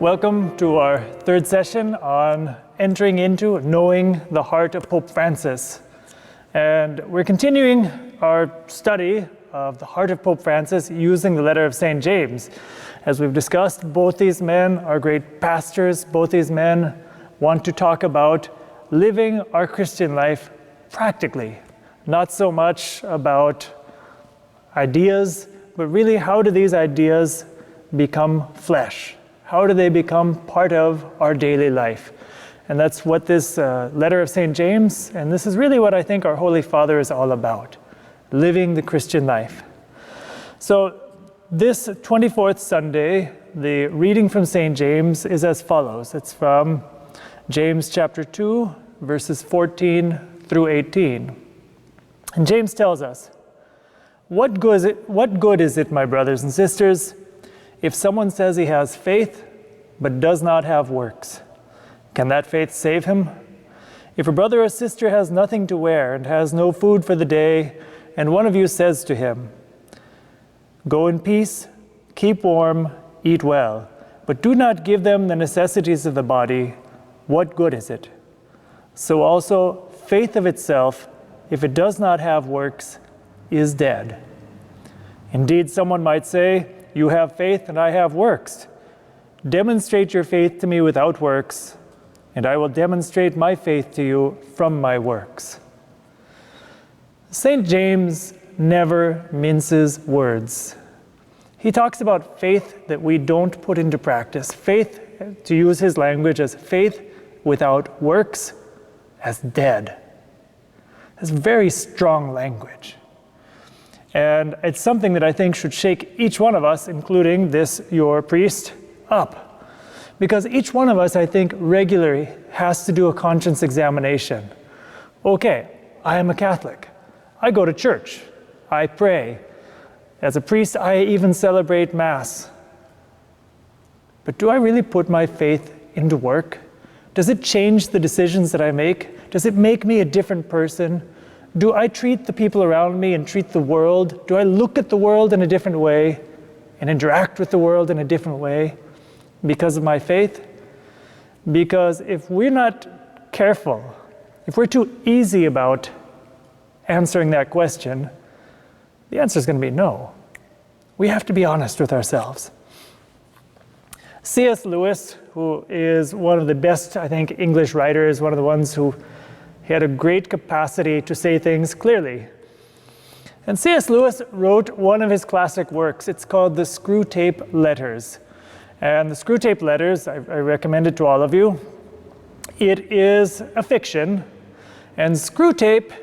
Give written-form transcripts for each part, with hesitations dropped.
Welcome to our third session on entering into knowing the heart of Pope Francis. And we're continuing our study of the heart of Pope Francis using the letter of St. James. As we've discussed, both these men are great pastors. Both these men want to talk about living our Christian life practically, not so much about ideas, but really how do these ideas become flesh? How do they become part of our daily life? And that's what this letter of St. James, and this is really what I think our Holy Father is all about, living the Christian life. So this 24th Sunday, the reading from St. James is as follows. It's from James chapter 2, verses 14 through 18. And James tells us, What good is it, my brothers and sisters, if someone says he has faith, but does not have works? Can that faith save him? If a brother or sister has nothing to wear and has no food for the day, and one of you says to him, Go in peace, keep warm, eat well, but do not give them the necessities of the body, what good is it? So also, faith of itself, if it does not have works, is dead. Indeed, someone might say, You have faith and I have works. Demonstrate your faith to me without works, and I will demonstrate my faith to you from my works. St. James never minces words. He talks about faith that we don't put into practice. Faith, to use his language, as faith without works, as dead. That's very strong language. And it's something that I think should shake each one of us, including this, your priest, up. Because each one of us, I think, regularly has to do a conscience examination. Okay, I am a Catholic. I go to church. I pray. As a priest, I even celebrate Mass. But do I really put my faith into work? Does it change the decisions that I make? Does it make me a different person? Do I treat the people around me and treat the world? Do I look at the world in a different way and interact with the world in a different way because of my faith? Because if we're not careful, if we're too easy about answering that question, the answer is going to be no. We have to be honest with ourselves. C.S. Lewis, who is one of the best, I think, English writers, one of the ones who he had a great capacity to say things clearly. And C.S. Lewis wrote one of his classic works. It's called The Screwtape Letters. And The Screwtape Letters, I recommend it to all of you. It is a fiction, and Screwtape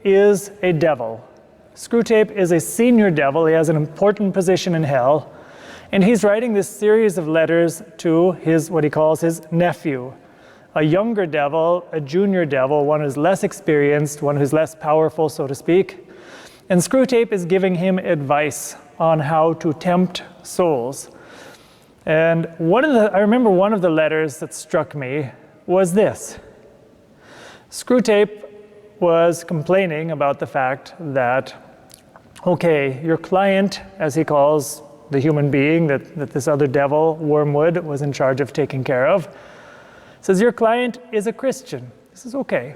is a devil. Screwtape is a senior devil. He has an important position in hell. And he's writing this series of letters to his, what he calls his nephew. A younger devil, a junior devil, one who's less experienced, one who's less powerful, so to speak. And Screwtape is giving him advice on how to tempt souls. And I remember one of the letters that struck me was this. Screwtape was complaining about the fact that, okay, your client, as he calls the human being that this other devil, Wormwood, was in charge of taking care of, says, your client is a Christian. This is okay.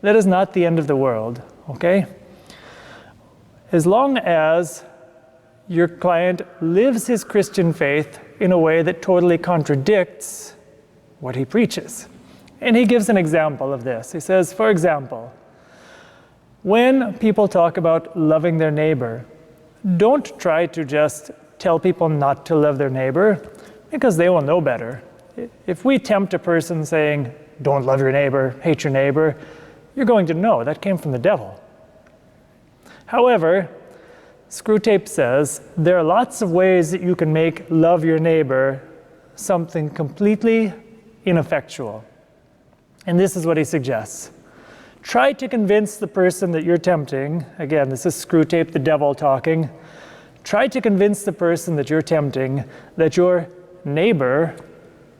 That is not the end of the world, okay? As long as your client lives his Christian faith in a way that totally contradicts what he preaches. And he gives an example of this. He says, for example, when people talk about loving their neighbor, don't try to just tell people not to love their neighbor, because they will know better. If we tempt a person saying, don't love your neighbor, hate your neighbor, you're going to know that came from the devil. However, Screwtape says there are lots of ways that you can make love your neighbor something completely ineffectual. And this is what he suggests. Try to convince the person that you're tempting, again, this is Screwtape, the devil talking, try to convince the person that you're tempting that your neighbor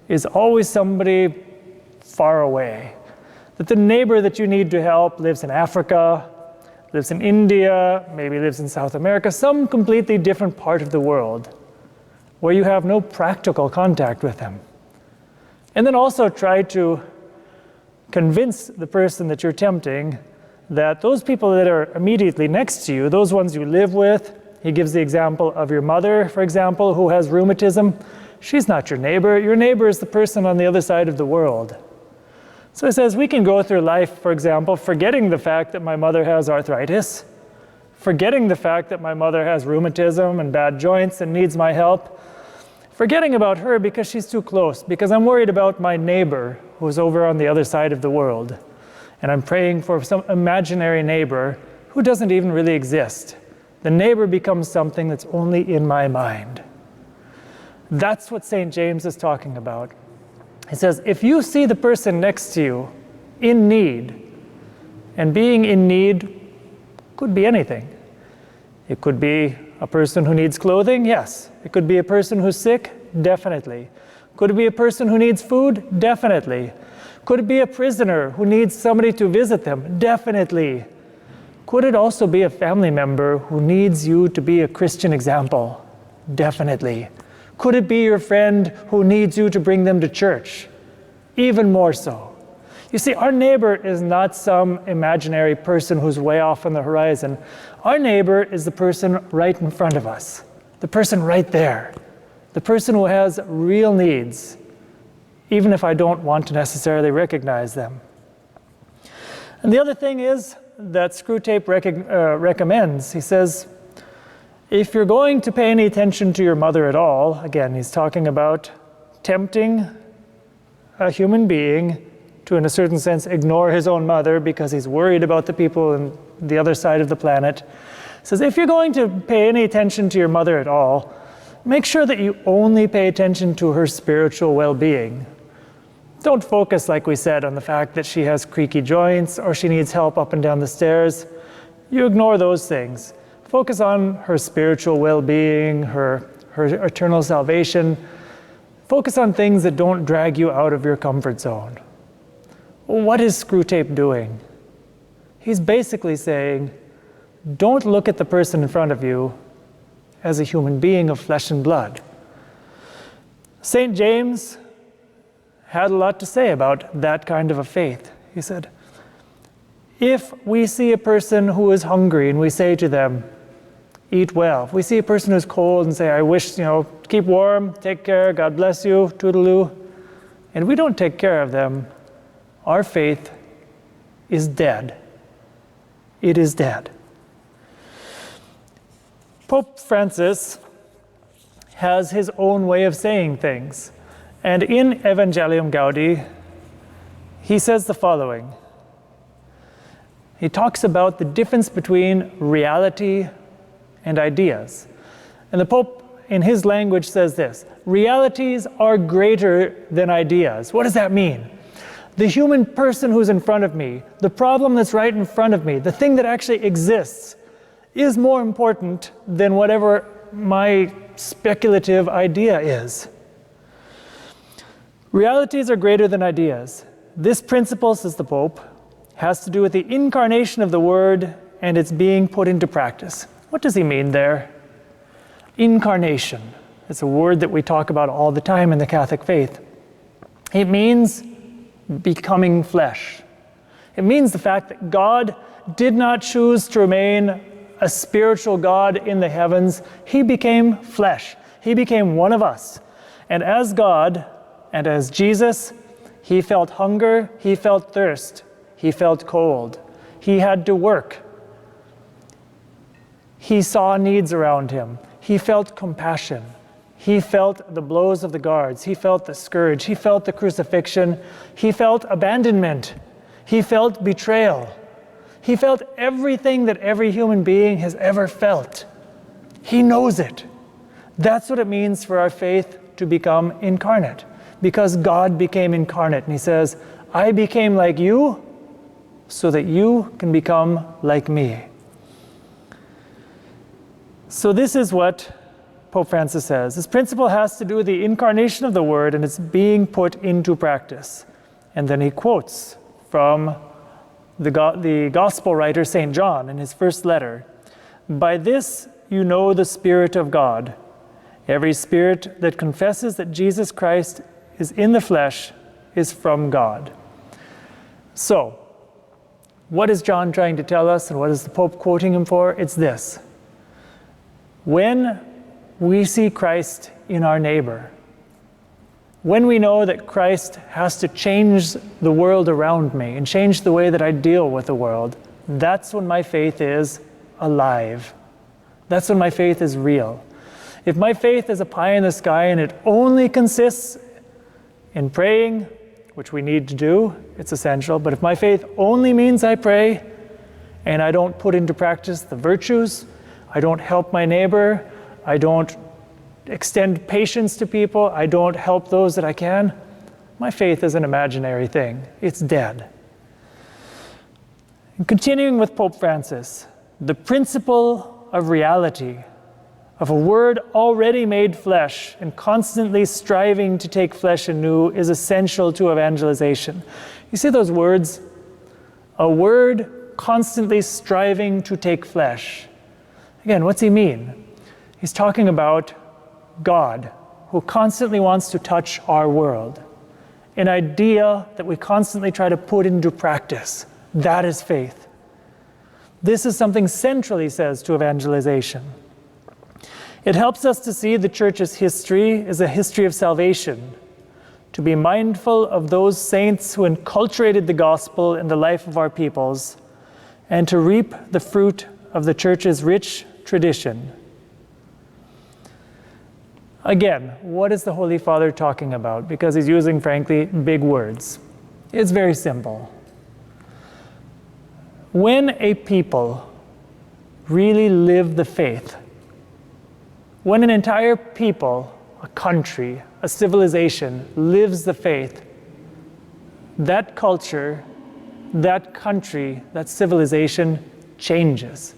is always somebody far away. That the neighbor that you need to help lives in Africa, lives in India, maybe lives in South America, some completely different part of the world where you have no practical contact with them. And then also try to convince the person that you're tempting that those people that are immediately next to you, those ones you live with, he gives the example of your mother, for example, who has rheumatism. She's not your neighbor. Your neighbor is the person on the other side of the world. So he says we can go through life, for example, forgetting the fact that my mother has arthritis, forgetting the fact that my mother has rheumatism and bad joints and needs my help, forgetting about her because she's too close, because I'm worried about my neighbor who's over on the other side of the world. And I'm praying for some imaginary neighbor who doesn't even really exist. The neighbor becomes something that's only in my mind. That's what St. James is talking about. He says, if you see the person next to you in need, and being in need could be anything. It could be a person who needs clothing, yes. It could be a person who's sick, definitely. Could it be a person who needs food? Definitely. Could it be a prisoner who needs somebody to visit them? Definitely. Could it also be a family member who needs you to be a Christian example? Definitely. Could it be your friend who needs you to bring them to church? Even more so. You see, our neighbor is not some imaginary person who's way off on the horizon. Our neighbor is the person right in front of us, the person right there, the person who has real needs, even if I don't want to necessarily recognize them. And the other thing is that Screwtape recommends, he says, if you're going to pay any attention to your mother at all, again, he's talking about tempting a human being to, in a certain sense, ignore his own mother because he's worried about the people on the other side of the planet. He says, if you're going to pay any attention to your mother at all, make sure that you only pay attention to her spiritual well-being. Don't focus, like we said, on the fact that she has creaky joints or she needs help up and down the stairs. You ignore those things. Focus on her spiritual well-being, her eternal salvation. Focus on things that don't drag you out of your comfort zone. Well, what is Screwtape doing? He's basically saying, don't look at the person in front of you as a human being of flesh and blood. St. James had a lot to say about that kind of a faith. He said, if we see a person who is hungry and we say to them, eat well. If we see a person who's cold and say, I wish, keep warm, take care, God bless you, toodaloo, and we don't take care of them, our faith is dead. It is dead. Pope Francis has his own way of saying things. And in Evangelium Gaudi, he says the following. He talks about the difference between reality and ideas. And the Pope, in his language, says this: realities are greater than ideas. What does that mean? The human person who's in front of me, the problem that's right in front of me, the thing that actually exists, is more important than whatever my speculative idea is. Realities are greater than ideas. This principle, says the Pope, has to do with the incarnation of the Word and its being put into practice. What does he mean there? Incarnation. It's a word that we talk about all the time in the Catholic faith. It means becoming flesh. It means the fact that God did not choose to remain a spiritual God in the heavens. He became flesh. He became one of us. And as God, and as Jesus, he felt hunger, he felt thirst, he felt cold. He had to work. He saw needs around him. He felt compassion. He felt the blows of the guards. He felt the scourge. He felt the crucifixion. He felt abandonment. He felt betrayal. He felt everything that every human being has ever felt. He knows it. That's what it means for our faith to become incarnate. Because God became incarnate. And he says, I became like you so that you can become like me. So this is what Pope Francis says. This principle has to do with the incarnation of the Word and its being put into practice. And then he quotes from the Gospel writer St. John in his first letter. By this you know the Spirit of God. Every spirit that confesses that Jesus Christ is in the flesh is from God. So, what is John trying to tell us, and what is the Pope quoting him for? It's this. When we see Christ in our neighbor, when we know that Christ has to change the world around me and change the way that I deal with the world, that's when my faith is alive. That's when my faith is real. If my faith is a pie in the sky and it only consists in praying, which we need to do, it's essential, but if my faith only means I pray and I don't put into practice the virtues, I don't help my neighbor, I don't extend patience to people, I don't help those that I can, my faith is an imaginary thing. It's dead. And continuing with Pope Francis, the principle of reality, of a word already made flesh and constantly striving to take flesh anew, is essential to evangelization. You see those words? A word constantly striving to take flesh. Again, what's he mean? He's talking about God, who constantly wants to touch our world. An idea that we constantly try to put into practice. That is faith. This is something central, he says, to evangelization. It helps us to see the Church's history as a history of salvation, to be mindful of those saints who enculturated the gospel in the life of our peoples, and to reap the fruit of the Church's rich tradition. Again, what is the Holy Father talking about? Because he's using, frankly, big words. It's very simple. When a people really live the faith, when an entire people, a country, a civilization lives the faith, that culture, that country, that civilization changes.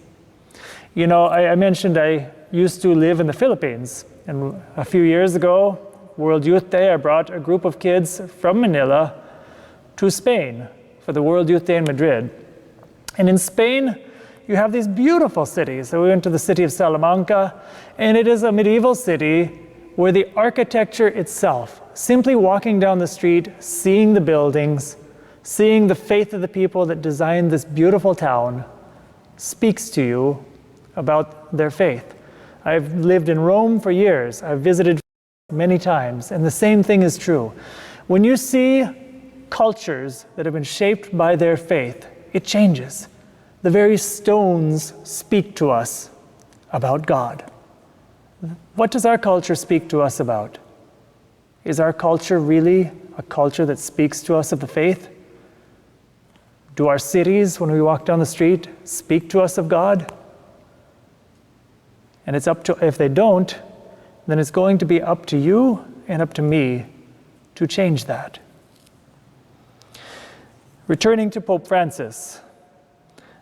You know, I mentioned I used to live in the Philippines. And a few years ago, World Youth Day, I brought a group of kids from Manila to Spain for the World Youth Day in Madrid. And in Spain, you have these beautiful cities. So we went to the city of Salamanca, and it is a medieval city where the architecture itself, simply walking down the street, seeing the buildings, seeing the faith of the people that designed this beautiful town, speaks to you about their faith. I've lived in Rome for years. I've visited many times, and the same thing is true. When you see cultures that have been shaped by their faith, it changes. The very stones speak to us about God. What does our culture speak to us about? Is our culture really a culture that speaks to us of the faith? Do our cities, when we walk down the street, speak to us of God? And it's up to, if they don't, then it's going to be up to you and up to me to change that. Returning to Pope Francis,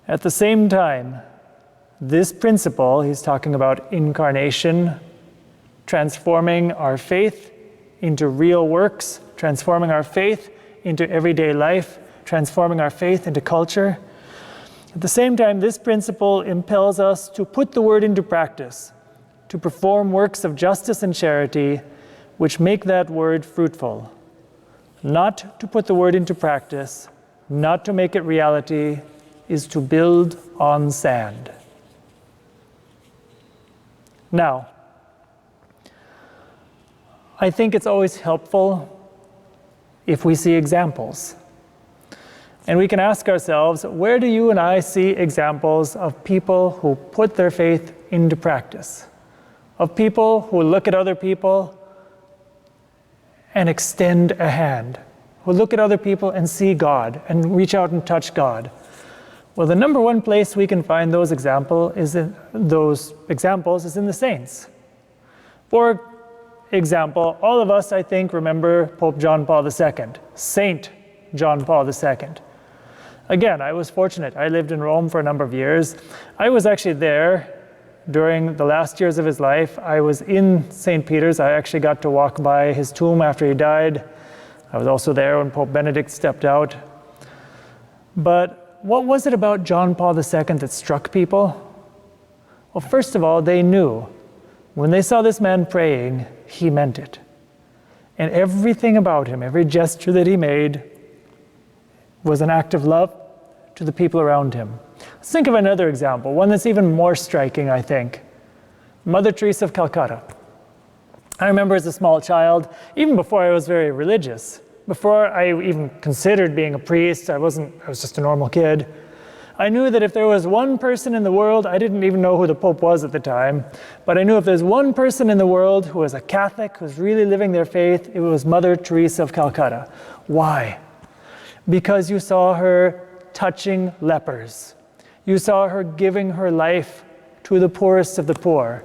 at the same time, this principle, he's talking about incarnation, transforming our faith into real works, transforming our faith into everyday life, transforming our faith into culture. At the same time, this principle impels us to put the word into practice, to perform works of justice and charity, which make that word fruitful. Not to put the word into practice, not to make it reality, is to build on sand. Now, I think it's always helpful if we see examples. And we can ask ourselves, where do you and I see examples of people who put their faith into practice? Of people who look at other people and extend a hand, who look at other people and see God and reach out and touch God. Well, the number one place we can find those examples is in the saints. For example, all of us, I think, remember Pope John Paul II, Saint John Paul II. Again, I was fortunate. I lived in Rome for a number of years. I was actually there during the last years of his life. I was in St. Peter's. I actually got to walk by his tomb after he died. I was also there when Pope Benedict stepped out. But what was it about John Paul II that struck people? Well, first of all, they knew when they saw this man praying, he meant it. And everything about him, every gesture that he made, was an act of love to the people around him. Let's think of another example, one that's even more striking, I think. Mother Teresa of Calcutta. I remember as a small child, even before I was very religious, before I even considered being a priest, I was just a normal kid. I knew that if there was one person in the world, I didn't even know who the Pope was at the time, but I knew if there's one person in the world who was a Catholic, who was really living their faith, it was Mother Teresa of Calcutta. Why? Because you saw her touching lepers. You saw her giving her life to the poorest of the poor.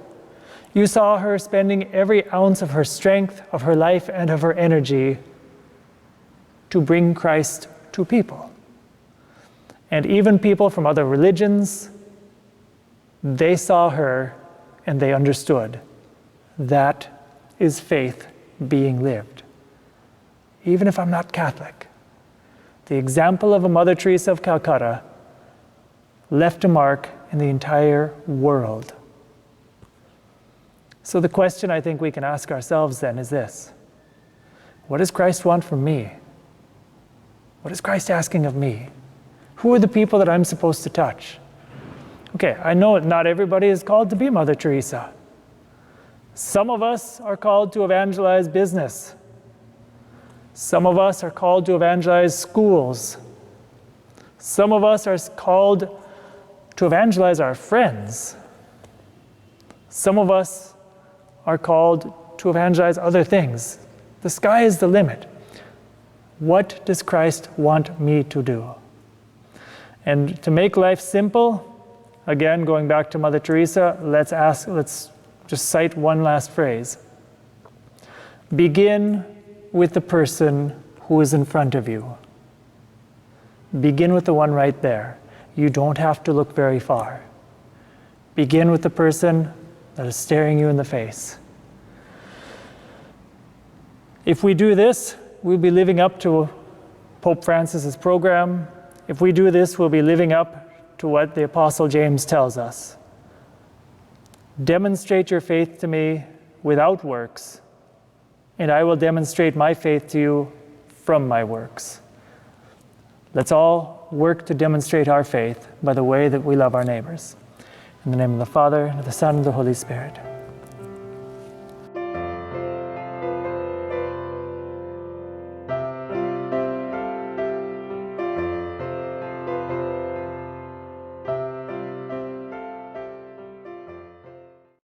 You saw her spending every ounce of her strength, of her life, and of her energy to bring Christ to people. And even people from other religions, they saw her and they understood. That is faith being lived. Even if I'm not Catholic, the example of a Mother Teresa of Calcutta left a mark in the entire world. So the question I think we can ask ourselves then is this: what does Christ want from me? What is Christ asking of me? Who are the people that I'm supposed to touch? Okay, I know not everybody is called to be Mother Teresa. Some of us are called to evangelize business. Some of us are called to evangelize schools. Some of us are called to evangelize our friends. Some of us are called to evangelize other things. The sky is the limit. What does Christ want me to do? And to make life simple, again, going back to Mother Teresa, let's just cite one last phrase. Begin with the person who is in front of you. Begin with the one right there. You don't have to look very far. Begin with the person that is staring you in the face. If we do this, we'll be living up to Pope Francis's program. If we do this, we'll be living up to what the Apostle James tells us. Demonstrate your faith to me without works, and I will demonstrate my faith to you from my works. Let's all work to demonstrate our faith by the way that we love our neighbors. In the name of the Father, and of the Son, and of the Holy Spirit.